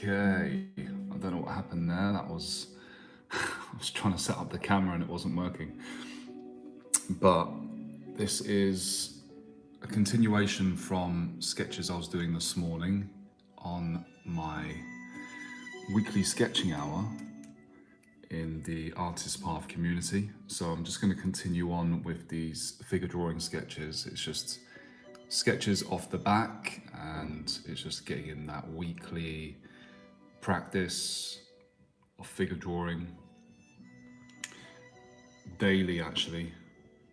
Okay, I don't know what happened there. That was, I was trying to set up the camera and it wasn't working. But this is a continuation from sketches I was doing this morning on my weekly sketching hour in the Artist Path community. So I'm just going to continue on with these figure drawing sketches. It's just sketches off the back, and it's just getting in that weekly practice of figure drawing. Daily, actually.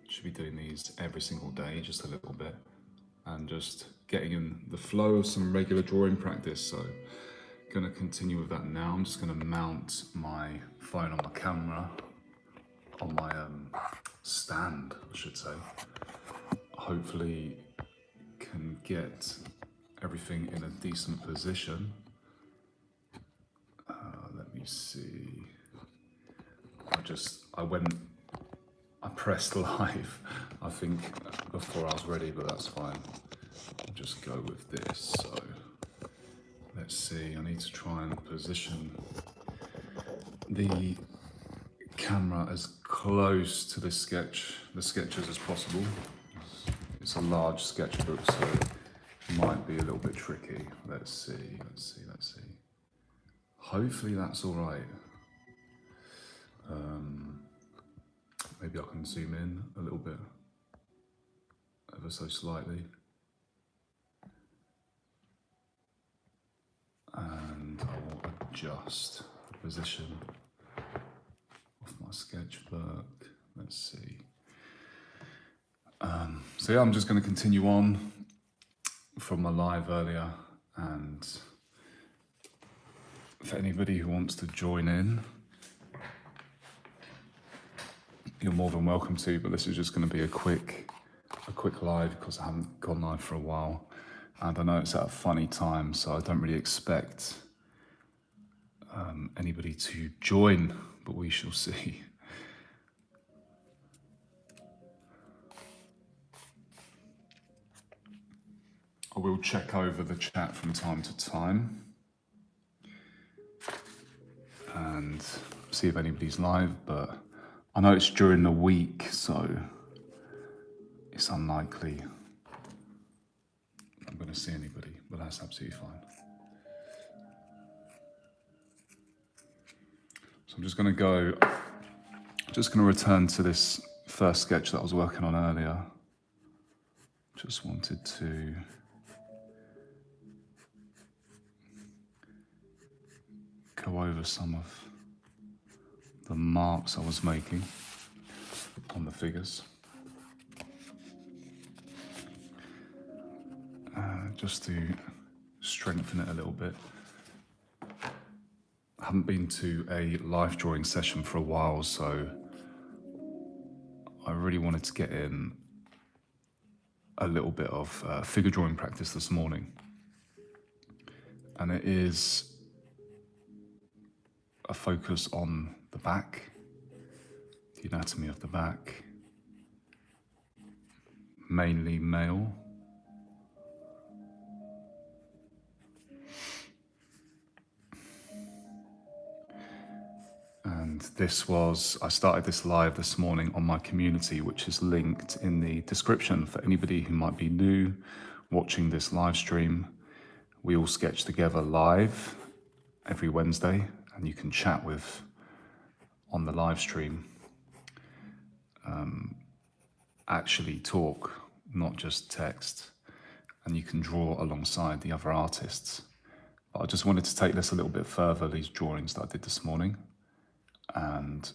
Should be doing these every single day, just a little bit, and just getting in the flow of some regular drawing practice. So going to continue with that now. I'm just going to mount my phone on my camera, on my stand, I should say. Hopefully can get everything in a decent position. Let me see. I pressed live, I think, before I was ready, but that's fine. I'll just go with this. So let's see, I need to try and position the camera as close to the sketches as possible. It's a large sketchbook, so it might be a little bit tricky. Let's see. Hopefully that's all right. Maybe I can zoom in a little bit, ever so slightly. And I will adjust the position of my sketchbook. Let's see. So yeah, I'm just going to continue on from my live earlier, and for anybody who wants to join in, you're more than welcome to, but this is just going to be a quick live because I haven't gone live for a while, and I know it's at a funny time, so I don't really expect anybody to join, but we shall see. I will check over the chat from time to time and see if anybody's live, but I know it's during the week, so it's unlikely I'm going to see anybody, but that's absolutely fine. So I'm just going to return to this first sketch that I was working on earlier. Just wanted to go over some of the marks I was making on the figures. Just to strengthen it a little bit. I haven't been to a live drawing session for a while, so I really wanted to get in a little bit of figure drawing practice this morning. And it is a focus on the back, the anatomy of the back, mainly male. And I started this live this morning on my community, which is linked in the description for anybody who might be new watching this live stream. We all sketch together live every Wednesday, and you can chat with on the live stream. Actually talk, not just text, and you can draw alongside the other artists. But I just wanted to take this a little bit further, these drawings that I did this morning, and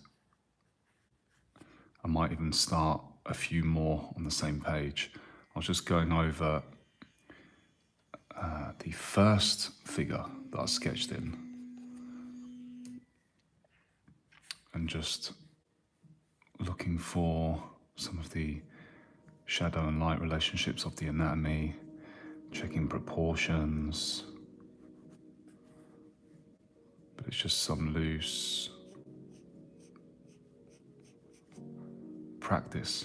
I might even start a few more on the same page. I was just going over the first figure that I sketched in, and just looking for some of the shadow and light relationships of the anatomy, checking proportions, but it's just some loose practice,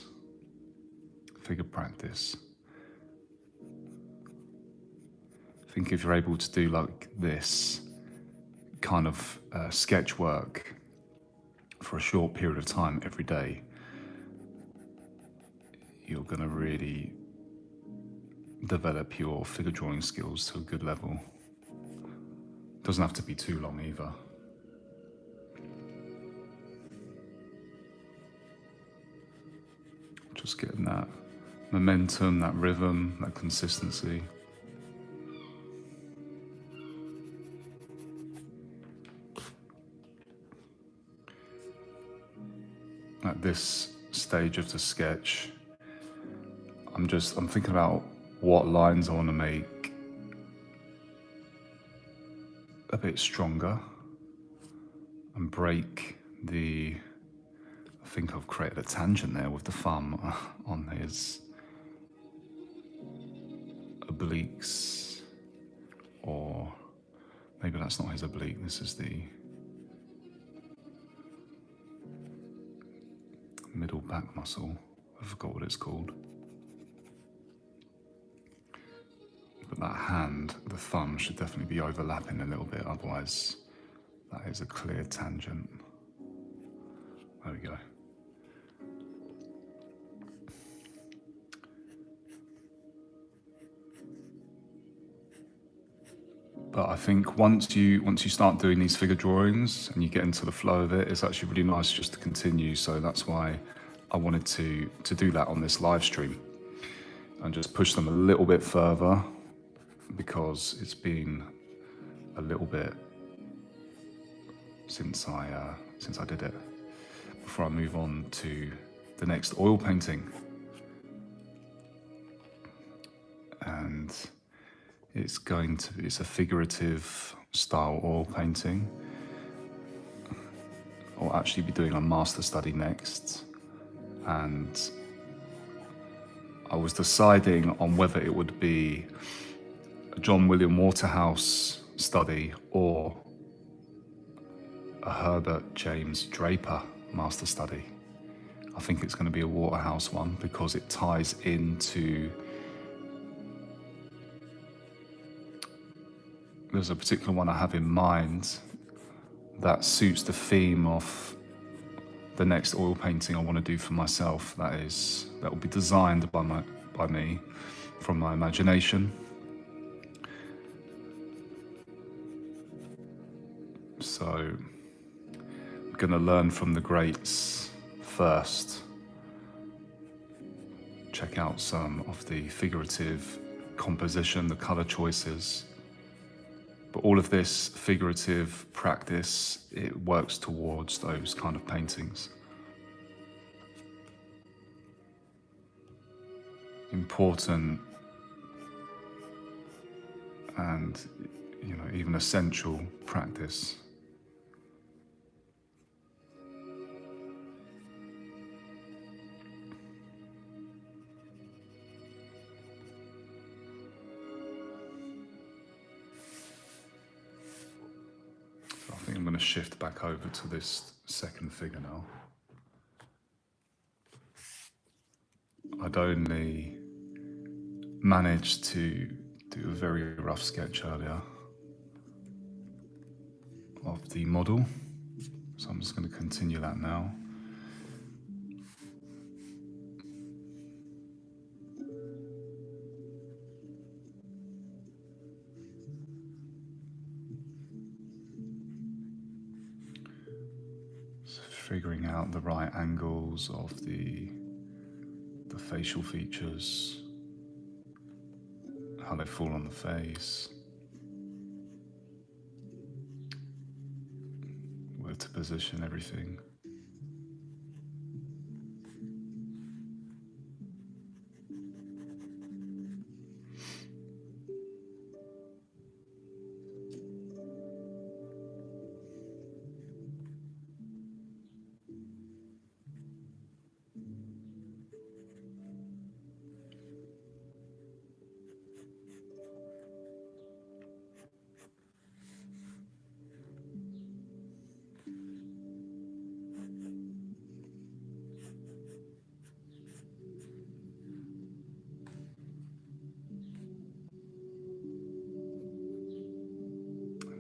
figure practice. I think if you're able to do like this kind of sketch work for a short period of time every day, you're going to really develop your figure drawing skills to a good level. Doesn't have to be too long either. Just getting that momentum, that rhythm, that consistency. At this stage of the sketch, I'm thinking about what lines I want to make a bit stronger and break the, I think I've created a tangent there with the thumb on his obliques, or maybe that's not his oblique, this is the middle back muscle. I forgot what it's called. But that hand, the thumb, should definitely be overlapping a little bit, otherwise that is a clear tangent. There we go. But I think once you start doing these figure drawings and you get into the flow of it, it's actually really nice just to continue. So that's why I wanted to do that on this live stream and just push them a little bit further, because it's been a little bit since I did it. Before I move on to the next oil painting, and it's a figurative style oil painting. I'll actually be doing a master study next, and I was deciding on whether it would be a John William Waterhouse study or a Herbert James Draper master study. I think it's going to be a Waterhouse one because it ties into, there's a particular one I have in mind that suits the theme of the next oil painting I want to do for myself. That will be designed by me from my imagination. So I'm going to learn from the greats first. Check out some of the figurative composition, the color choices. But all of this figurative practice, it works towards those kind of paintings. Important and, even essential practice. I think I'm going to shift back over to this second figure now. I'd only managed to do a very rough sketch earlier of the model, so I'm just going to continue that now. Figuring out the right angles of the facial features, how they fall on the face, where to position everything.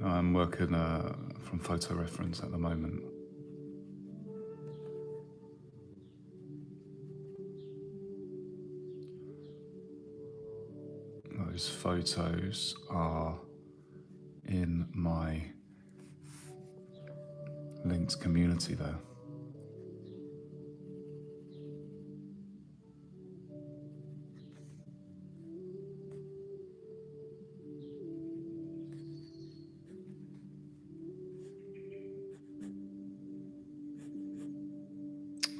I'm working a from photo reference at the moment. Those photos are in my linked community there.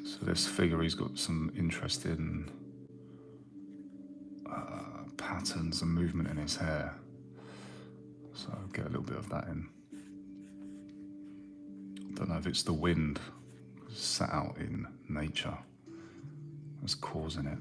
So this figure, he's got some interesting patterns and movement in his hair. So I'll get a little bit of that in. Don't know if it's the wind sat out in nature that's causing it.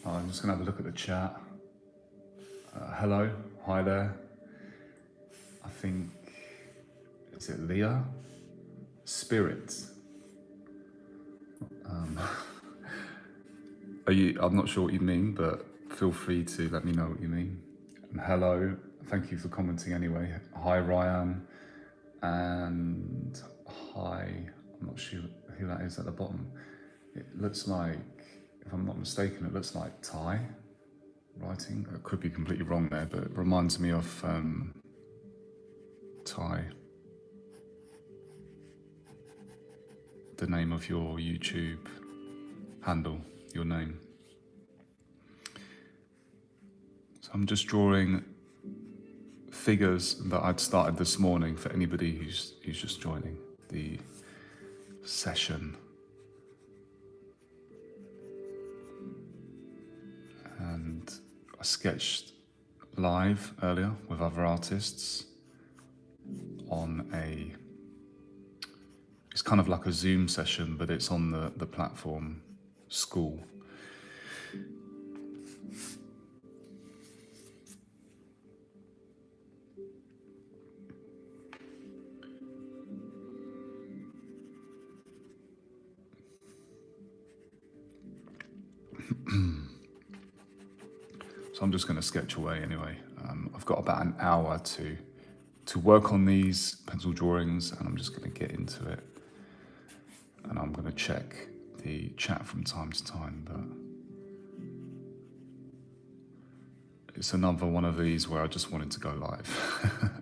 I'm just going to have a look at the chat. Hello, hi there. I think, is it Leah? Spirit. I'm not sure what you mean, but feel free to let me know what you mean. And hello, thank you for commenting anyway. Hi Ryan, and hi, I'm not sure who that is at the bottom. It looks like, if I'm not mistaken, it looks like Thai writing. I could be completely wrong there, but it reminds me of Thai. The name of your YouTube handle, your name. So I'm just drawing figures that I'd started this morning for anybody who's just joining the session. And I sketched live earlier with other artists on it's kind of like a Zoom session, but it's on the platform School. So I'm just going to sketch away anyway. I've got about an hour to work on these pencil drawings, and I'm just going to get into it. And I'm going to check the chat from time to time, but it's another one of these where I just wanted to go live.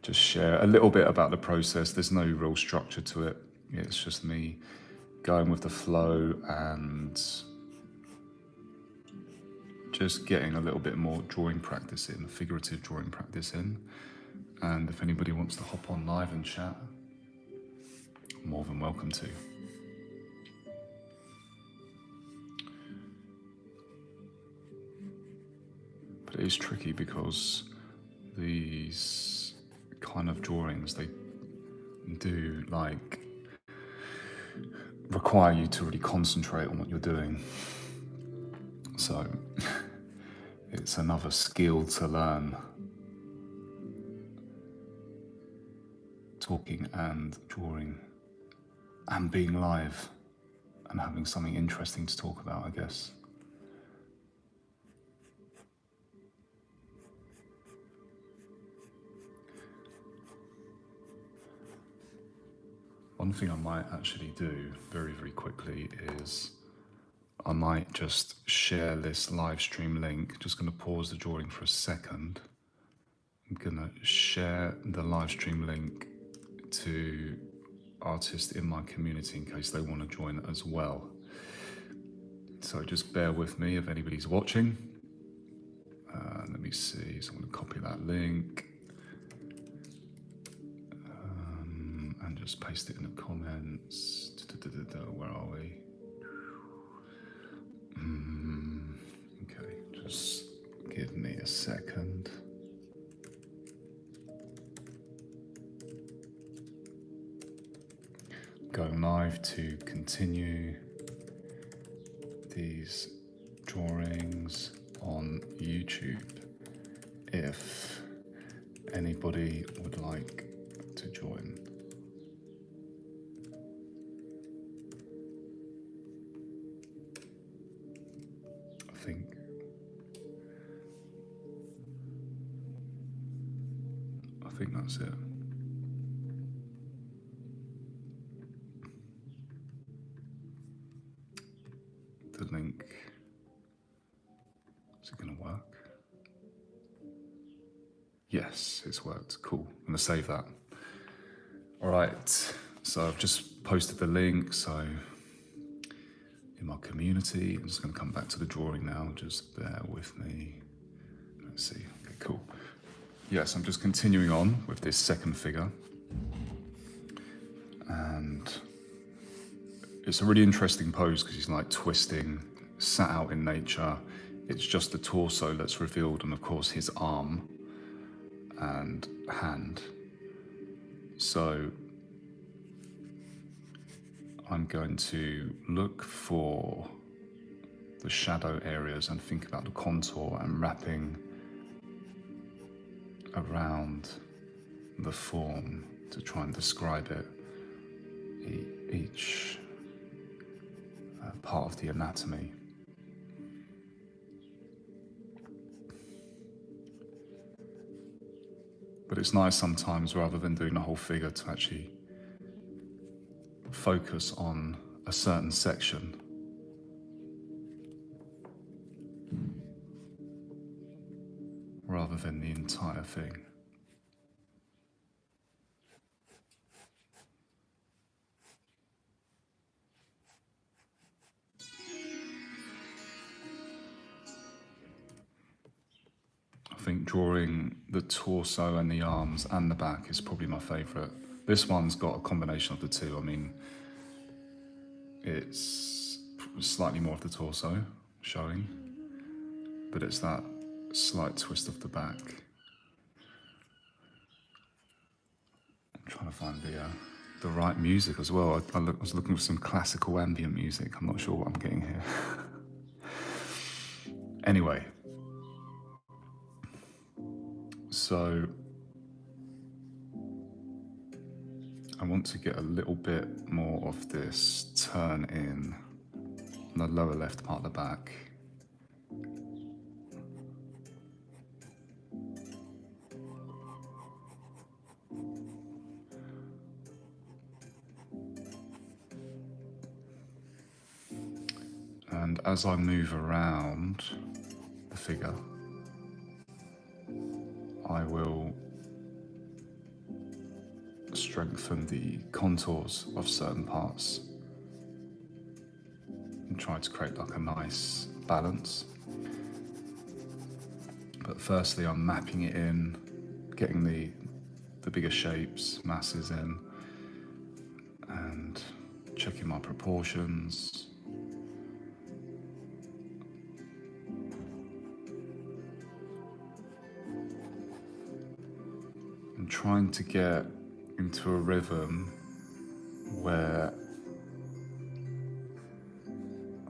Just share a little bit about the process. There's no real structure to it. It's just me going with the flow and just getting a little bit more drawing practice in, figurative drawing practice in. And if anybody wants to hop on live and chat, more than welcome to. But it is tricky because these kind of drawings, they do like require you to really concentrate on what you're doing. So it's another skill to learn. Talking and drawing and being live and having something interesting to talk about, I guess. One thing I might actually do very, very quickly is I might just share this live stream link. Just going to pause the drawing for a second. I'm going to share the live stream link to artists in my community in case they want to join as well. So just bear with me if anybody's watching. Let me see, so I'm going to copy that link and just paste it in the comments. Where are we? Okay, just give me a second. going live to continue these drawings on YouTube if anybody would like to join. I think that's it. The link, is it going to work? Yes, it's worked. Cool. I'm going to save that. All right, so I've just posted the link. So in my community, I'm just going to come back to the drawing now. Just bear with me. Let's see. Okay, cool. Yes, I'm just continuing on with this second figure. And it's a really interesting pose because he's like twisting, sat out in nature. It's just the torso that's revealed, and of course his arm and hand. So I'm going to look for the shadow areas and think about the contour and wrapping around the form to try and describe it, each part of the anatomy. But it's nice sometimes, rather than doing the whole figure, to actually focus on a certain section. Rather than the entire thing. I think drawing the torso and the arms and the back is probably my favourite. This one's got a combination of the two. I mean, it's slightly more of the torso showing, but it's that slight twist of the back. I'm trying to find the right music as well. I was looking for some classical ambient music. I'm not sure what I'm getting here. Anyway, so I want to get a little bit more of this turn in the lower left part of the back. And as I move around the figure, I will strengthen the contours of certain parts and try to create like a nice balance. But firstly, I'm mapping it in, getting the bigger shapes, masses in, and checking my proportions. I'm trying to get into a rhythm where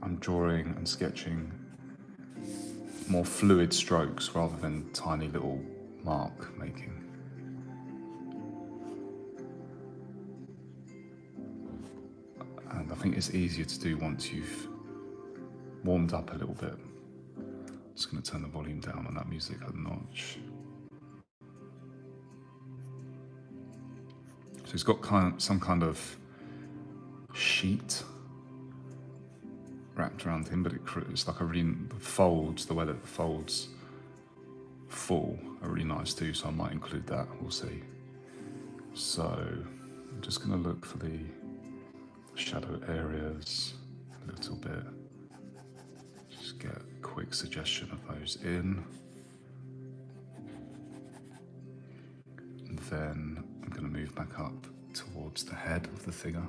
I'm drawing and sketching more fluid strokes rather than tiny little mark making. And I think it's easier to do once you've warmed up a little bit. I'm just going to turn the volume down on that music a notch. So it's got some kind of sheet wrapped around him, but it's like the folds, the way that the folds fall are really nice too, so I might include that, we'll see. So I'm just going to look for the shadow areas a little bit. Just get a quick suggestion of those in. And then I'm going to move back up towards the head of the figure.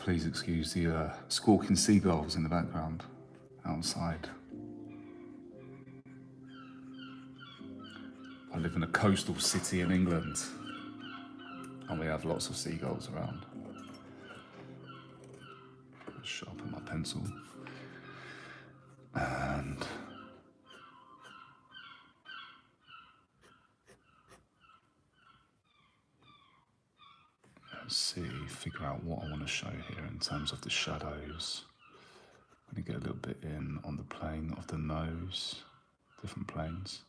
Please excuse the squawking seagulls in the background outside. I live in a coastal city in England, and we have lots of seagulls around. Sharpen my pencil. And let's see, figure out what I want to show here in terms of the shadows. I'm going to get a little bit in on the plane of the nose, different planes.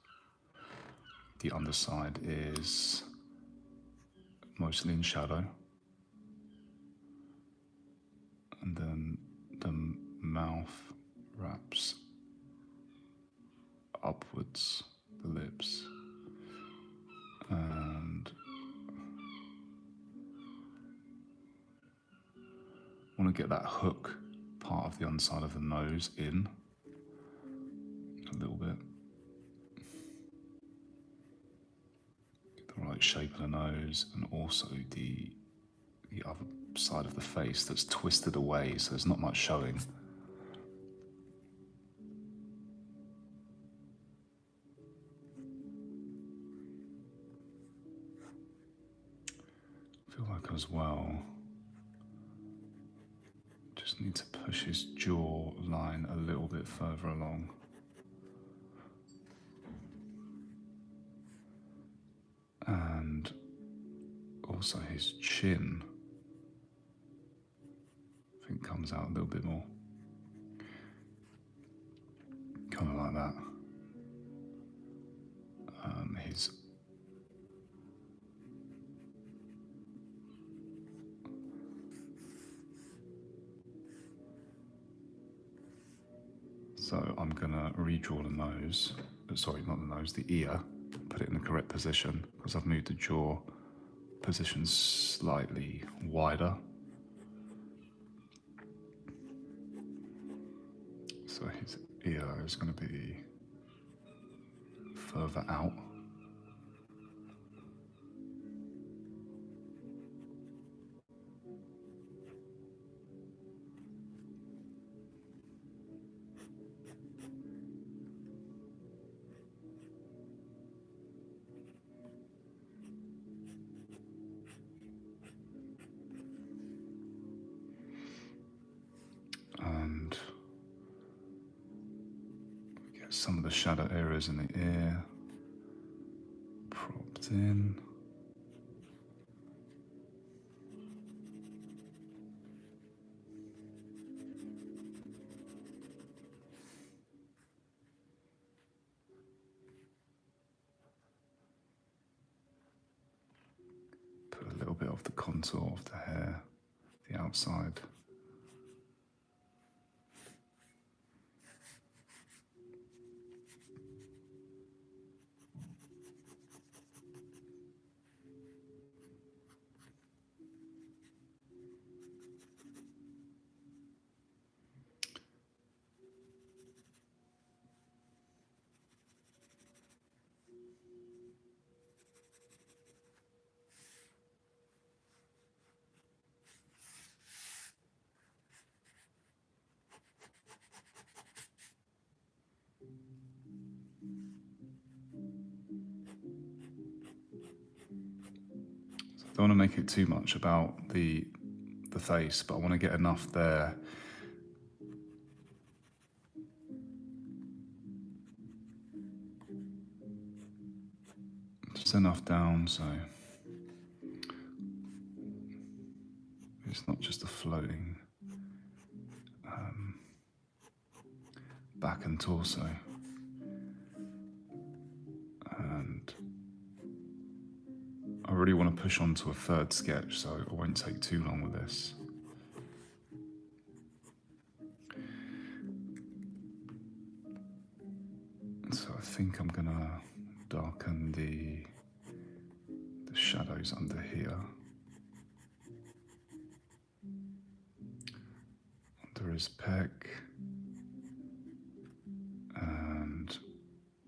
The underside is mostly in shadow. And then the mouth wraps upwards, the lips. And I want to get that hook part of the underside of the nose in a little bit. Get the right shape of the nose, and also the other side of the face that's twisted away, so there's not much showing. I feel like as well, just need to push his jaw line a little bit further along. And also his chin, I think, comes out a little bit more. Kind of like that. His So I'm gonna redraw the nose, sorry, not the nose, the ear, put it in the correct position, because I've moved the jaw position slightly wider. So his ear is going to be further out. And get some of the shadow areas in the ear propped in. Put a little bit of the contour of the hair, the outside. I don't want to make it too much about the face, but I want to get enough there just enough down so it's not just a floating back and torso. And I really want to push on to a third sketch, so I won't take too long with this. So I think I'm gonna darken the shadows under here, under his pec, and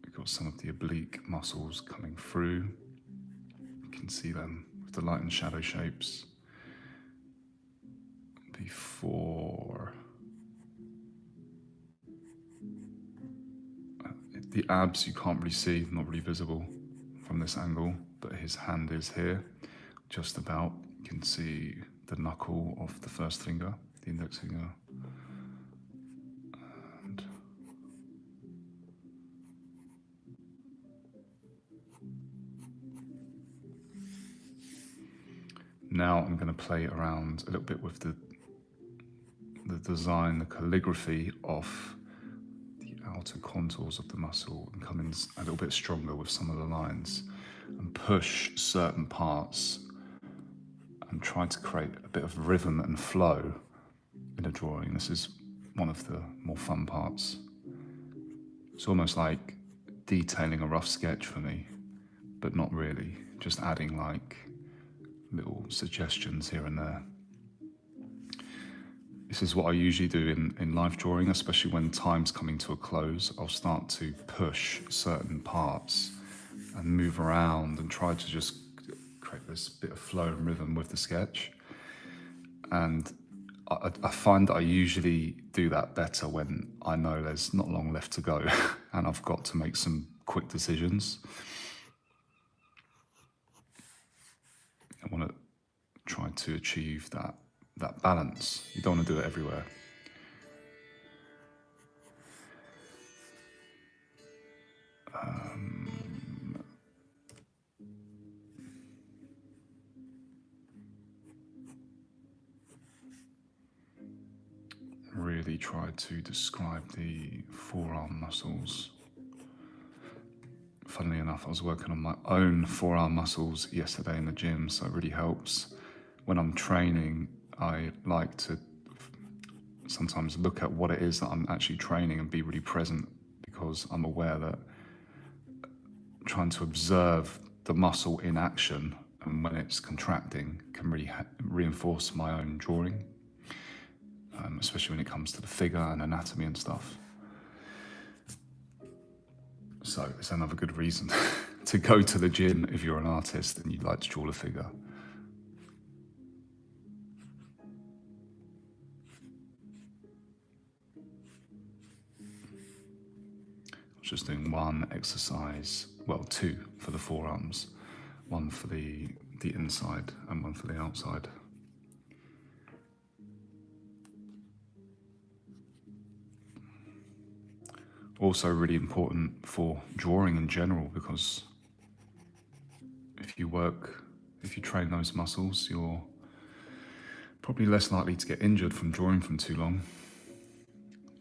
we've got some of the oblique muscles coming through. You can see them with the light and shadow shapes. The before. The abs you can't really see, not really visible from this angle, but his hand is here, just about. You can see the knuckle of the first finger, the index finger. And now I'm going to play around a little bit with the design, the calligraphy of the outer contours of the muscle, and come in a little bit stronger with some of the lines and push certain parts and try to create a bit of rhythm and flow in a drawing. This is one of the more fun parts. It's almost like detailing a rough sketch for me, but not really, just adding like little suggestions here and there. This is what I usually do in life drawing, especially when time's coming to a close. I'll start to push certain parts and move around and try to just create this bit of flow and rhythm with the sketch. And I find that I usually do that better when I know there's not long left to go and I've got to make some quick decisions. I want to try to achieve that balance. You don't want to do it everywhere. Really try to describe the forearm muscles. Funnily enough, I was working on my own forearm muscles yesterday in the gym, so it really helps. When I'm training, I like to sometimes look at what it is that I'm actually training and be really present, because I'm aware that trying to observe the muscle in action and when it's contracting can really reinforce my own drawing, especially when it comes to the figure and anatomy and stuff. So it's another good reason to go to the gym if you're an artist and you'd like to draw a figure. I was just doing one exercise, well, two for the forearms, one for the inside and one for the outside. Also really important for drawing in general, because if you train those muscles, you're probably less likely to get injured from drawing from too long,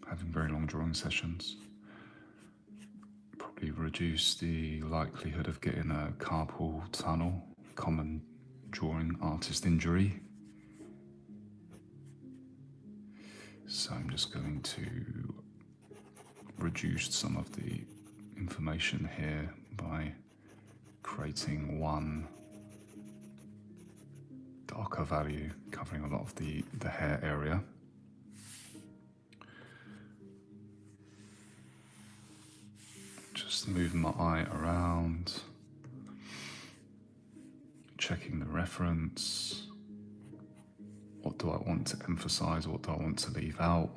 having very long drawing sessions. Probably reduce the likelihood of getting a carpal tunnel, common drawing artist injury. So I'm just going to reduce some of the information here by creating one darker value covering a lot of the hair area. Just moving my eye around, checking the reference. What do I want to emphasize? What do I want to leave out?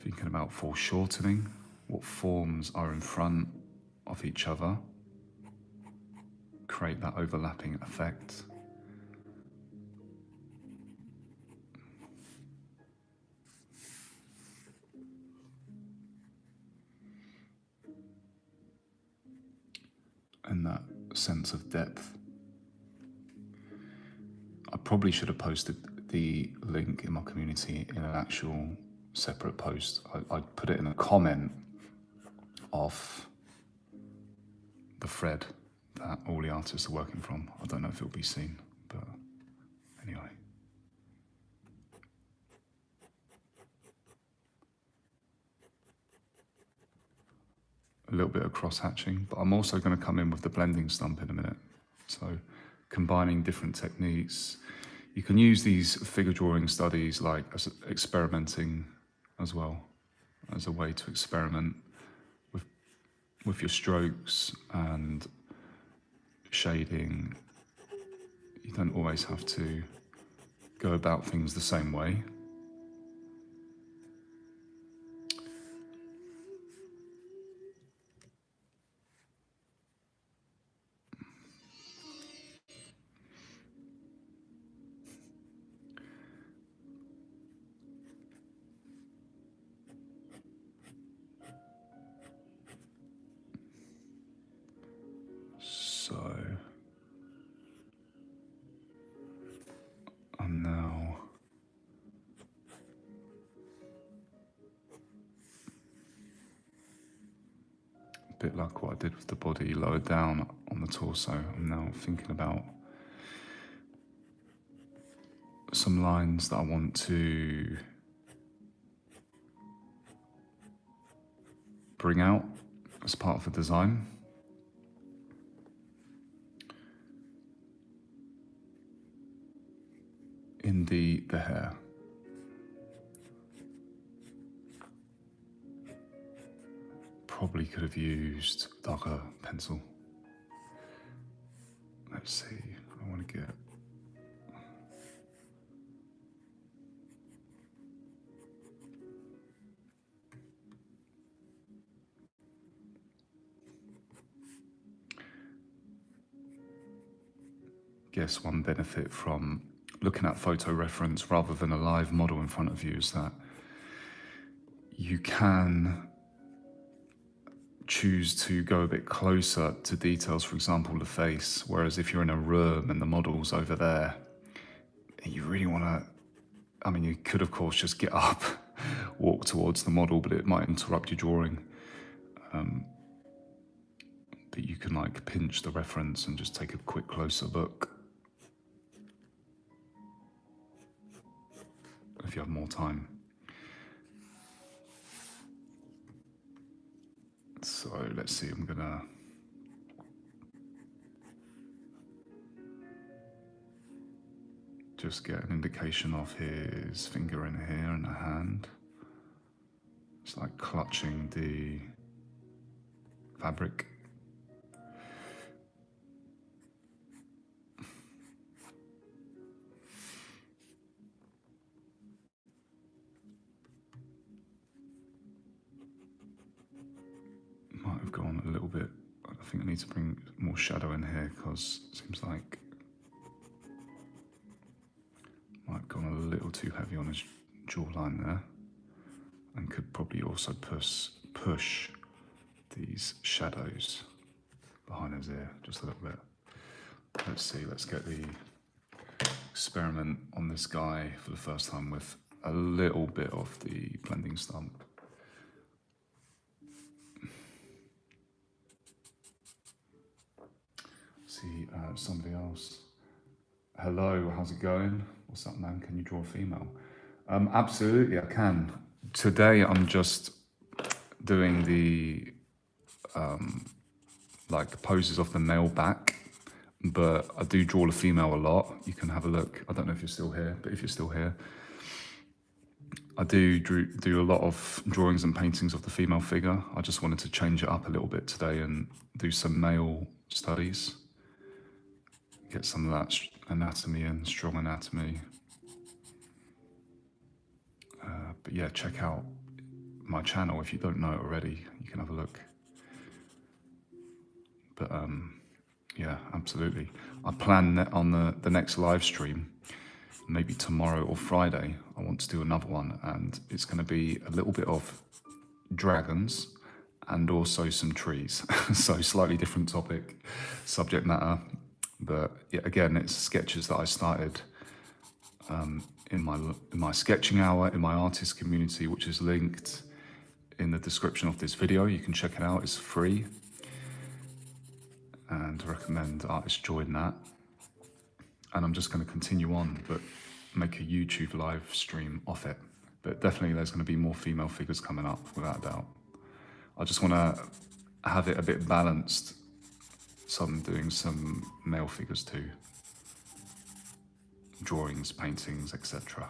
Thinking about foreshortening, what forms are in front of each other, create that overlapping effect. And that sense of depth. I probably should have posted the link in my community in an actual separate post. I put it in a comment of the thread that all the artists are working from. I don't know if it'll be seen, but anyway. A little bit of cross-hatching, but I'm also going to come in with the blending stump in a minute. So combining different techniques. You can use these figure drawing studies like as experimenting as well, as a way to experiment with your strokes and shading, you don't always have to go about things the same way. So I'm now a bit like what I did with the body lower down on the torso. I'm now thinking about some lines that I want to bring out as part of the design. In the hair. Probably could have used darker pencil. Let's see, I want to guess one benefit from looking at photo reference rather than a live model in front of you is that you can choose to go a bit closer to details, for example, the face, whereas if you're in a room and the model's over there, you really want to, I mean, you could of course just get up, walk towards the model, but it might interrupt your drawing. But you can like pinch the reference and just take a quick closer look if you have more time. So let's see, I'm gonna just get an indication of his finger in here and a hand. It's like clutching the fabric. Might have gone a little bit, I think I need to bring more shadow in here because it seems like might have gone a little too heavy on his jawline there, and could probably also push these shadows behind his ear just a little bit. Let's see, let's get the experiment on this guy for the first time with a little bit of the blending stump. See, somebody else. Hello, how's it going? What's up, man? Can you draw a female? Absolutely, I can. Today, I'm just doing the like poses of the male back, but I do draw the female a lot. You can have a look. I don't know if you're still here, but if you're still here, I do a lot of drawings and paintings of the female figure. I just wanted to change it up a little bit today and do some male studies. Get some of that anatomy and strong anatomy. But yeah, check out my channel if you don't know it already. You can have a look. But yeah, absolutely. I plan that on the next live stream, maybe tomorrow or Friday, I want to do another one, and it's going to be a little bit of dragons and also some trees. So slightly different subject matter. But yeah, again, it's sketches that I started in my sketching hour in my artist community, which is linked in the description of this video. You can check it out, it's free. And I recommend artists join that. And I'm just going to continue on, but make a YouTube live stream off it. But definitely there's going to be more female figures coming up, without a doubt. I just want to have it a bit balanced, so I'm doing some male figures too. Drawings, paintings, etc.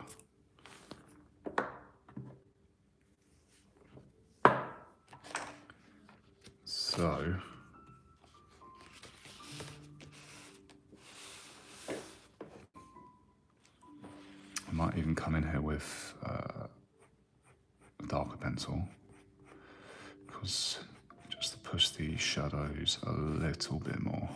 So I might even come in here with a darker pencil, because just to push the shadows a little bit more.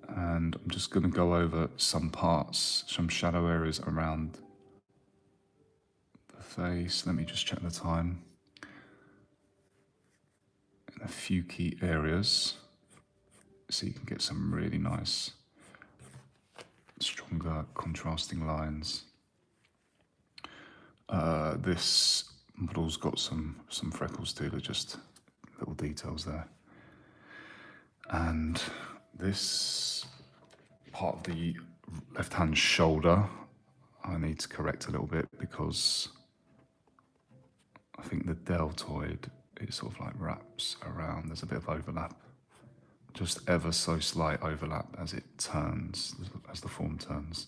And I'm just going to go over some parts, some shadow areas around the face. Let me just check the time. And a few key areas, so you can get some really nice, stronger contrasting lines. This model's got some freckles too, they're just little details there. And this part of the left-hand shoulder, I need to correct a little bit, because I think the deltoid, it sort of like wraps around, there's a bit of overlap. Just ever so slight overlap as it turns, as the form turns.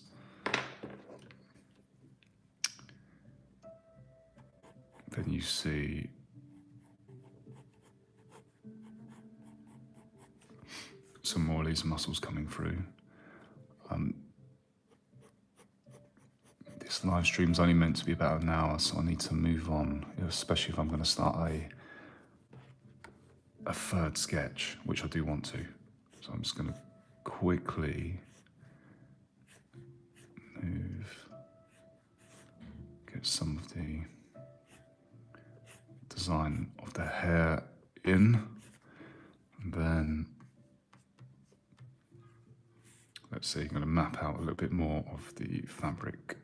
Then you see some more of these muscles coming through. This live stream's only meant to be about an hour, so I need to move on, especially if I'm going to start a third sketch, which I do want to. So I'm just going to quickly move, get some of the design of the hair in, and then let's see, I'm going to map out a little bit more of the fabric,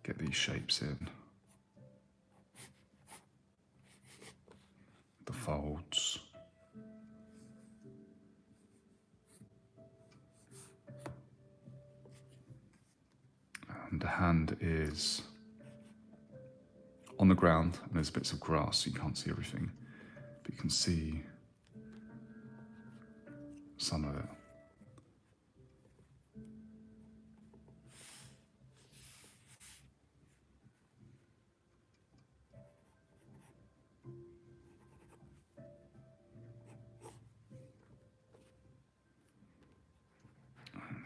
get these shapes in, the folds. And the hand is on the ground, and there's bits of grass, so you can't see everything, but you can see some of it.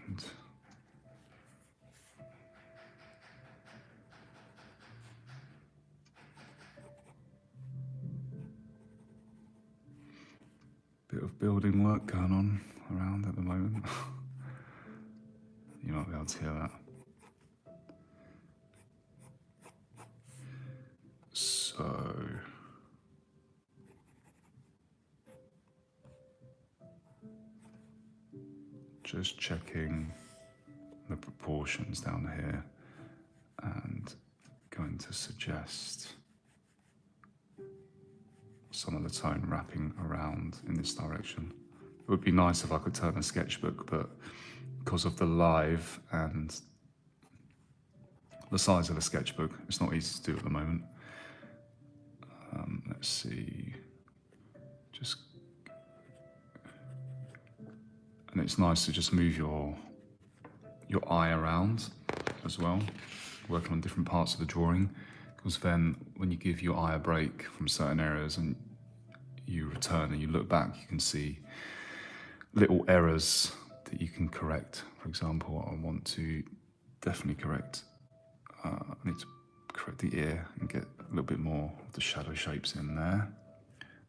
And bit of building work going on around at the moment. You might be able to hear that. So just checking the proportions down here, and going to suggest some of the tone wrapping around in this direction. It would be nice if I could turn a sketchbook, but because of the live and the size of a sketchbook, it's not easy to do at the moment. Let's see, and it's nice to just move your eye around as well, working on different parts of the drawing, because then when you give your eye a break from certain areas and you return and you look back, you can see little errors that you can correct. For example, I want to definitely correct, I need to correct the ear and get a little bit more of the shadow shapes in there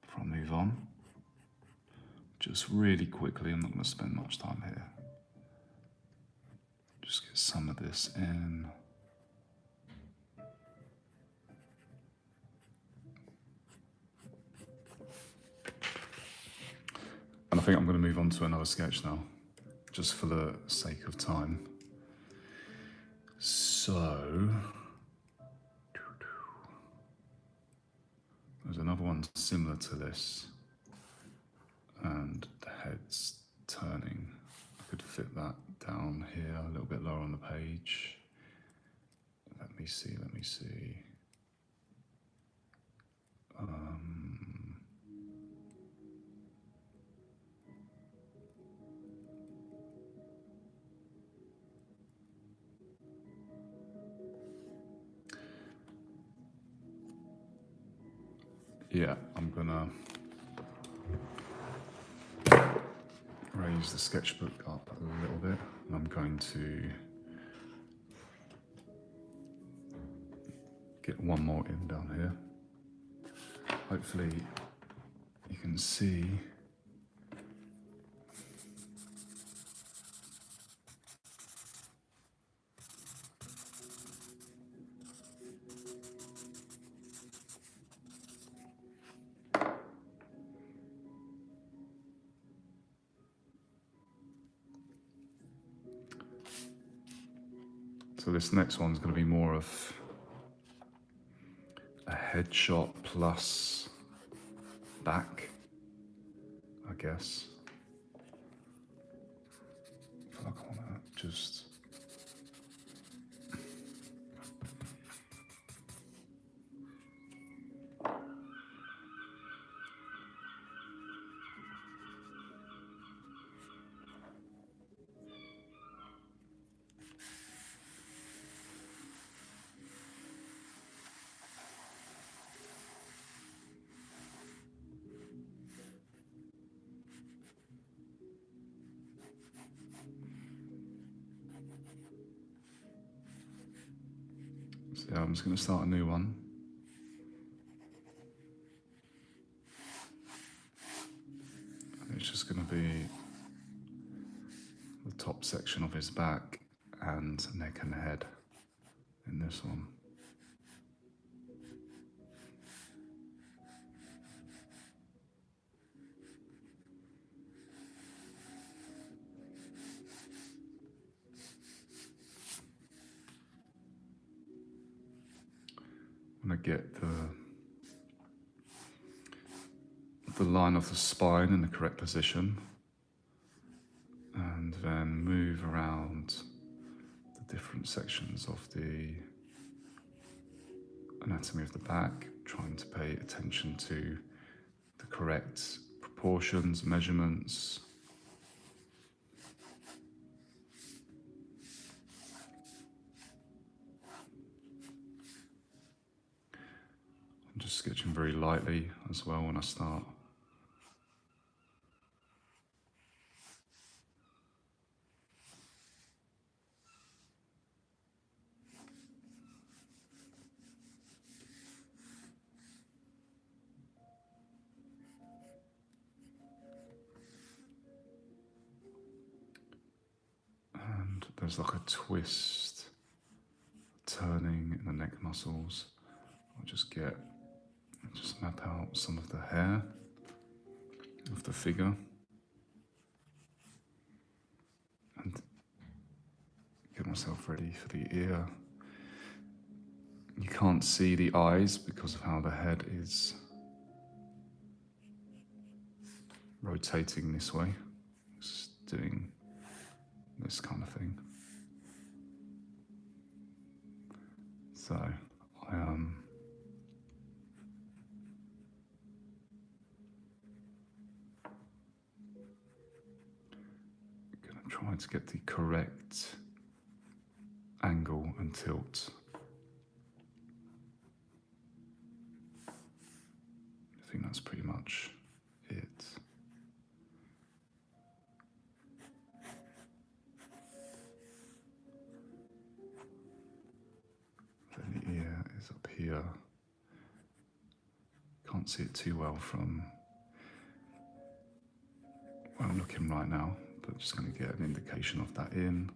before I move on. Just really quickly, I'm not going to spend much time here. Just get some of this in. And I think I'm going to move on to another sketch now, just for the sake of time. So, there's another one similar to this, and the head's turning. I could fit that down here, a little bit lower on the page. Let me see. Yeah, I'm gonna raise the sketchbook up a little bit, and I'm going to get one more in down here. Hopefully you can see. So this next one's going to be more of a headshot plus back, I guess. I feel like I want to just so I'm just going to start a new one. And it's just going to be the top section of his back and neck and head in this one. I'm going to get the line of the spine in the correct position, and then move around the different sections of the anatomy of the back, trying to pay attention to the correct proportions, measurements. I'm just sketching very lightly as well when I start. And there's like a twist, turning in the neck muscles. I'll just map out some of the hair of the figure. And get myself ready for the ear. You can't see the eyes because of how the head is rotating this way. Just doing this kind of thing. So I am going to try to get the correct angle and tilt. I think that's pretty much it. Then the ear is up here. Can't see it too well from where I'm looking right now, but just going to get an indication of that in.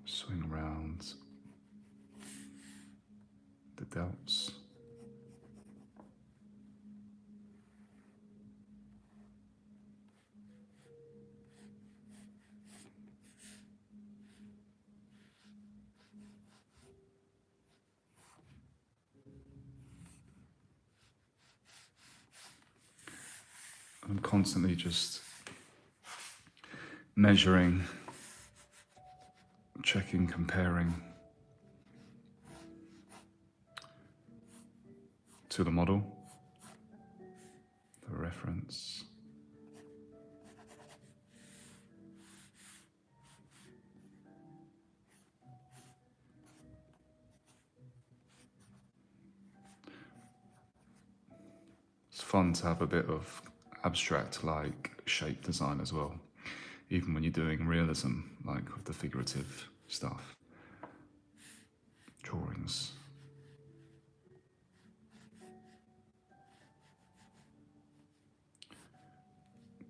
Swing around the delts. I'm constantly just measuring, checking, comparing. to the model, the reference. It's fun to have a bit of abstract like shape design as well, even when you're doing realism, like with the figurative stuff, drawings.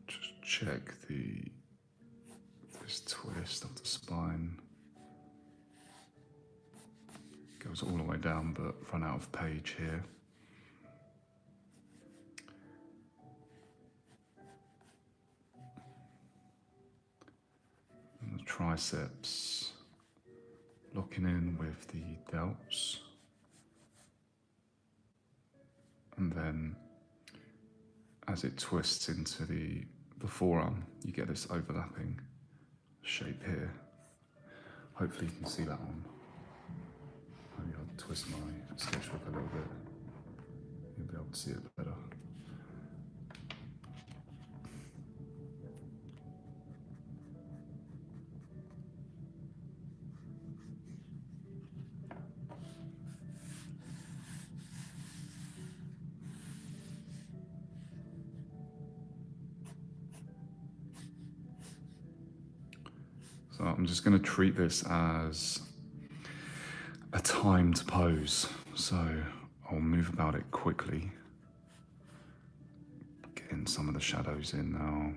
Just check this twist of the spine. Goes all the way down, but run out of page here. And the triceps locking in with the delts. And then as it twists into the forearm, you get this overlapping shape here. Hopefully you can see that one. Maybe I'll twist my sketchbook a little bit. You'll be able to see it better. So I'm just going to treat this as a timed pose. So I'll move about it quickly. Getting some of the shadows in now.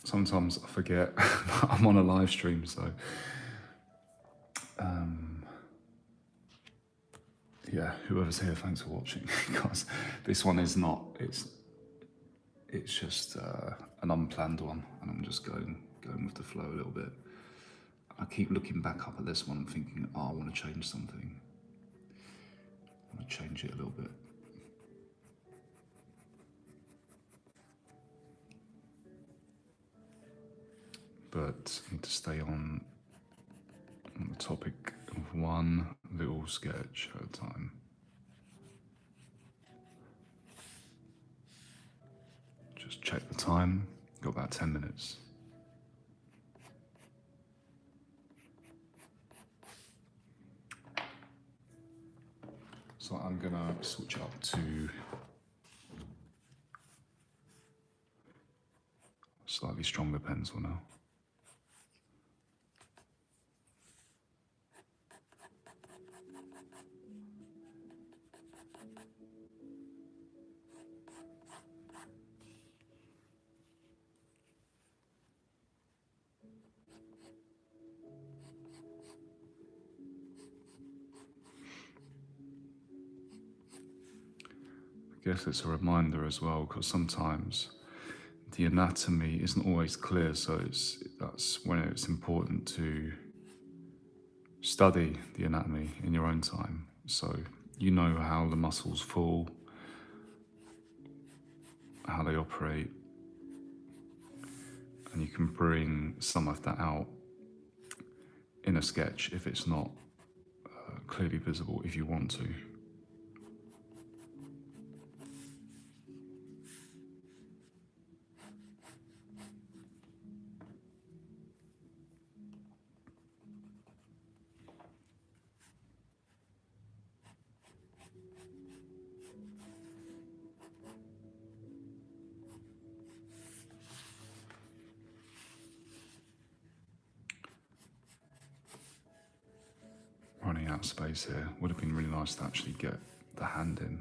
Sometimes I forget I'm on a live stream, so yeah, whoever's here, thanks for watching. Because this one is not, it's just an unplanned one, and I'm just going with the flow a little bit. I keep looking back up at this one and thinking, oh, I want to change something. I want to change it a little bit. But I need to stay on the topic of one little sketch at a time. Just check the time, got about 10 minutes. So I'm gonna switch up to slightly stronger pencil now. I guess it's a reminder as well, because sometimes the anatomy isn't always clear, so that's when it's important to study the anatomy in your own time, so you know how the muscles fall, how they operate, and you can bring some of that out in a sketch if it's not clearly visible, if you want to. out of space here. Would have been really nice to actually get the hand in.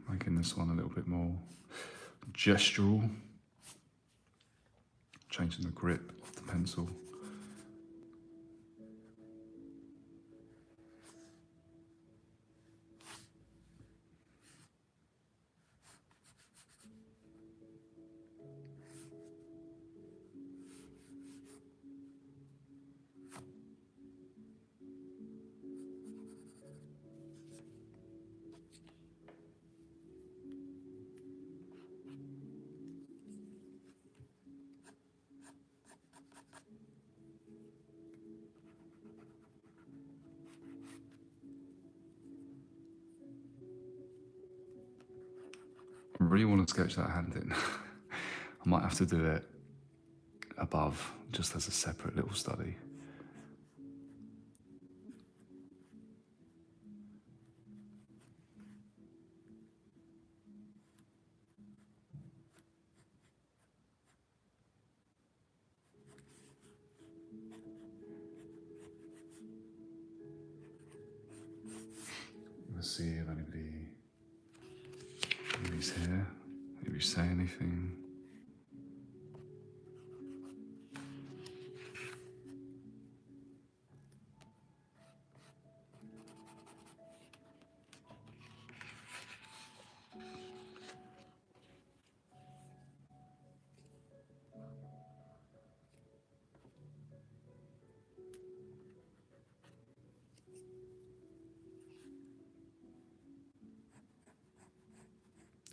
Making this one a little bit more gestural, changing the grip of the pencil. I really want to sketch that hand in. I might have to do it above, just as a separate little study. Let's see if anybody's here. Maybe say anything.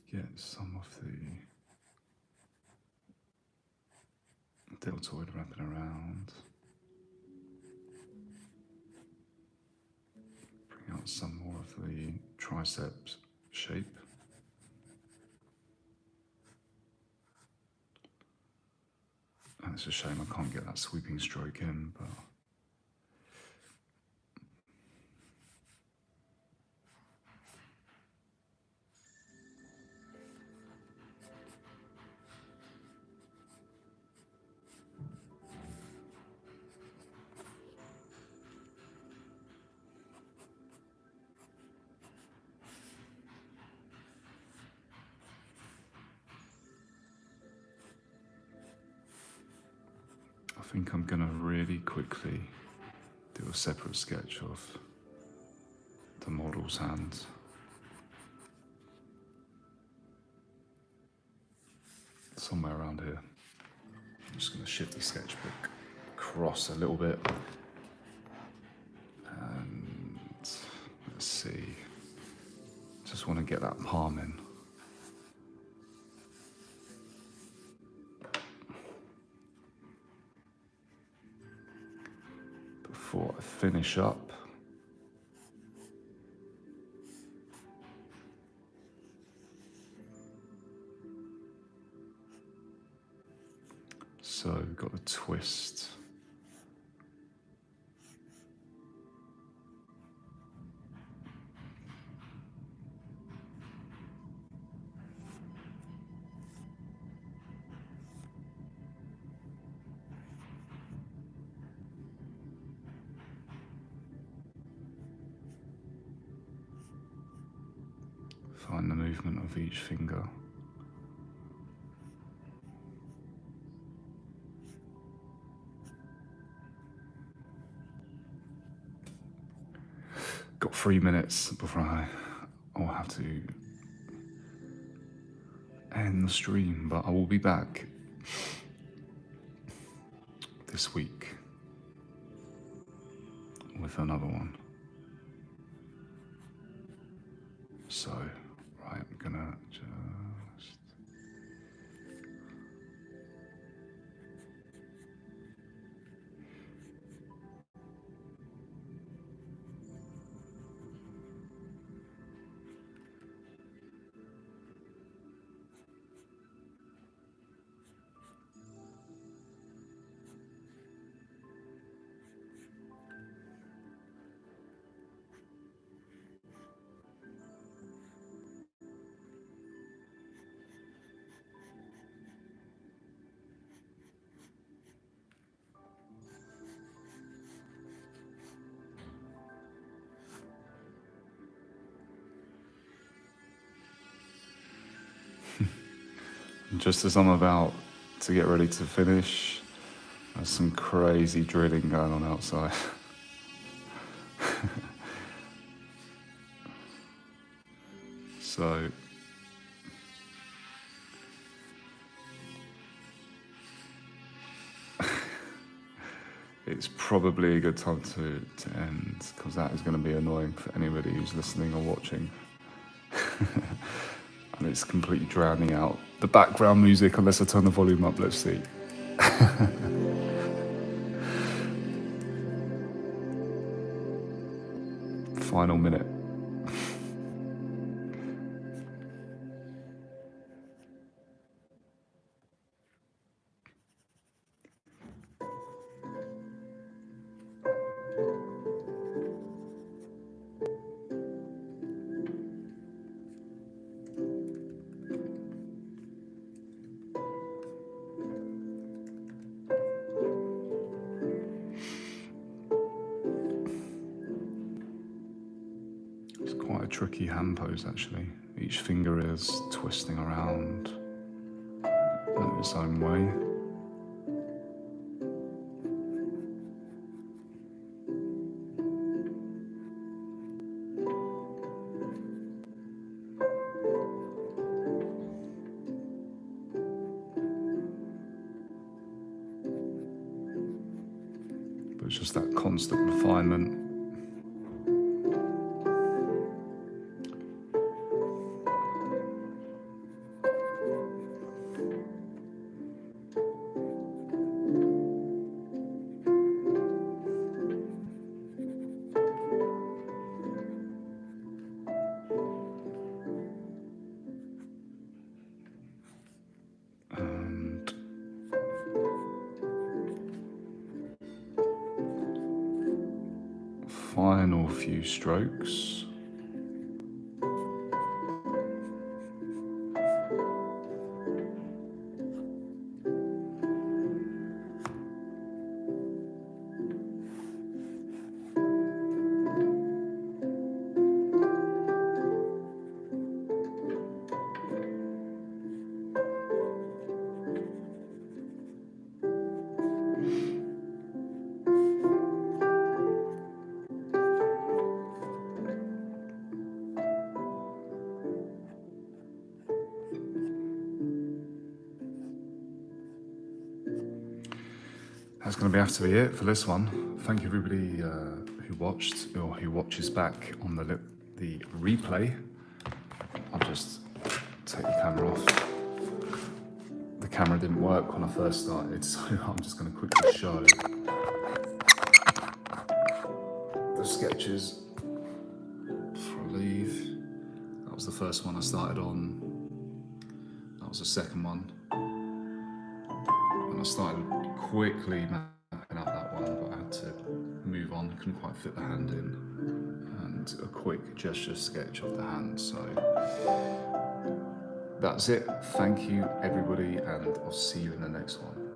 Get some of the deltoid wrapping around. Bring out some more of the triceps shape. And it's a shame I can't get that sweeping stroke in, but I think I'm going to really quickly do a separate sketch of the model's hands. Somewhere around here. I'm just going to shift the sketchbook across a little bit. And let's see. Just want to get that palm in. Before I finish up, so we've got a twist. Find the movement of each finger. got 3 minutes before I'll have to end the stream, but I will be back this week with another one. So, right, I'm gonna just... Just as I'm about to get ready to finish, there's some crazy drilling going on outside. So, it's probably a good time to end, because that is going to be annoying for anybody who's listening or watching. And it's completely drowning out the background music unless I turn the volume up. Let's see. Final minute. It's quite a tricky hand pose actually. Each finger is twisting around in its own way. But it's just that constant refinement. Final few strokes. That's going to have to be it for this one. Thank you everybody who watched or who watches back on the replay. I'll just take the camera off. The camera didn't work when I first started, so I'm just going to quickly show the sketches before I leave. That was the first one I started on. That was the second one. And I started quickly mapping out that one, but I had to move on, couldn't quite fit the hand in, and a quick gesture sketch of the hand. So that's it. Thank you everybody, and I'll see you in the next one.